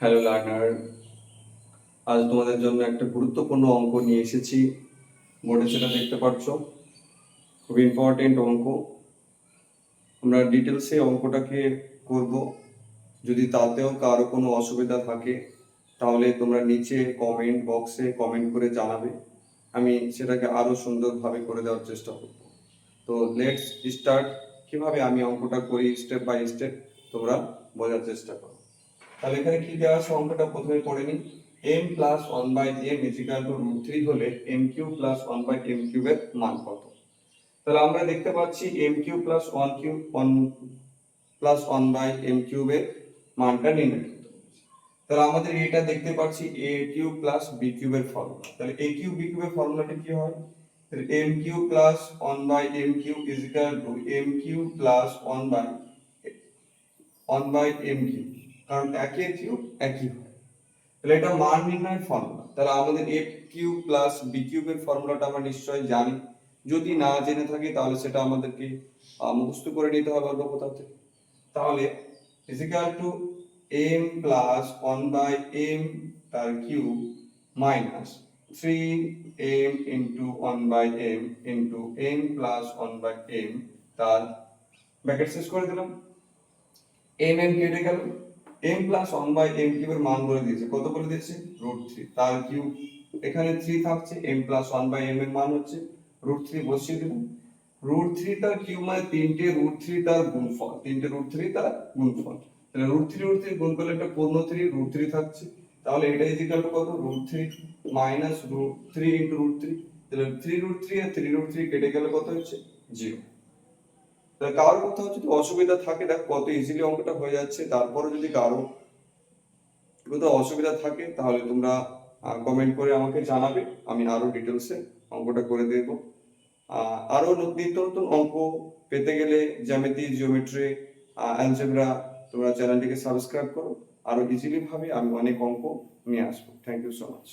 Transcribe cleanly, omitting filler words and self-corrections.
Hello learner, আজ তোমাদের জন্য একটা গুরুত্বপূর্ণ অঙ্ক নিয়ে এসেছি। বোর্ডে সেটা দেখতে পাচ্ছ, খুব ইম্পর্টেন্ট অঙ্ক। আমরা ডিটেলসে অঙ্কটাকে করব। যদি তাতেও কারো কোনো অসুবিধা থাকে তাহলে তোমরা নিচে কমেন্ট বক্সে কমেন্ট করে জানাবে, আমি সেটাকে আরো সুন্দরভাবে করে দেওয়ার চেষ্টা করব। তো লেটস স্টার্ট। কিভাবে আমি অঙ্কটা করি স্টেপ বাই স্টেপ তোমরা বোঝার চেষ্টা করো। তাহলে এখানে কি দেওয়া আছে অঙ্কটা প্রথমে পড়ে নিই। m plus 1/m is equal two √3 হলে m কিউব প্লাস 1/m কিউবের মান কত? তাহলে আমরা দেখতে পাচ্ছি m cube plus 1 plus 1/m কিউবের মানটা নির্ণয় করতে হবে। তাহলে আমাদের এটা দেখতে পাচ্ছি a কিউব প্লাস b কিউবের ফর্মুলা। তাহলে a কিউব b কিউবের ফর্মুলাটা কি হয়? তাহলে m cube plus 1/m cube equal to m cube plus 1/m cube, কারণ একই কিউব একই হয়। তাহলে এটা মান নির্ণয়ের ফর্মুলা। তাহলে আমাদের a কিউব প্লাস b কিউবের ফর্মুলাটা আমরা নিশ্চয়ই জানি। যদি না জেনে থাকি তাহলে সেটা আমাদেরকে মুখস্থ করে নিতে হবে অন্য কোথাও থেকে। তাহলে is equal to m plus 1/m তার cube minus 3m into 1/m into m plus 1/m তার ব্র্যাকেট শেষ করে দিলাম। m কেটে গেল, m প্লাস 1/m কিউবের মান বলে দিয়েছে, কত বলে দিয়েছে? √3 তার কিউব। এখানে 3 থাকছে, m প্লাস 1/m এর মান হচ্ছে √3 বসিয়ে দিলাম। √3 তার কিউব মানে তিনটে √3 তার গুণফল, তিনটে √3 তার গুণফল। তাহলে √3 গুণ করলে একটা পূর্ণ 3 √3 থাকছে। তাহলে এটা ইজিক্যাল টু কত? √3 মাইনাস √3 ইনটু √3। তাহলে 3√3 আর 3√3 কেটে গেলে কত হচ্ছে? 0। কারোর কোথাও যদি অসুবিধা থাকে, দেখ কত ইজিলি অঙ্কটা হয়ে যাচ্ছে। তারপরে যদি কারো কোথাও অসুবিধা থাকে তাহলে তোমরা কমেন্ট করে আমাকে জানাবে, আমি আরো ডিটেলসে অঙ্কটা করে দেব। আরো নিত্য নতুন অঙ্ক পেতে গেলে জ্যামিতি, জিওমেট্রি, অ্যালজেব্রা, তোমরা চ্যানেলটিকে সাবস্ক্রাইব করো। আরো ইজিলি ভাবে আমি অনেক অঙ্ক নিয়ে আসবো। Thank you so much.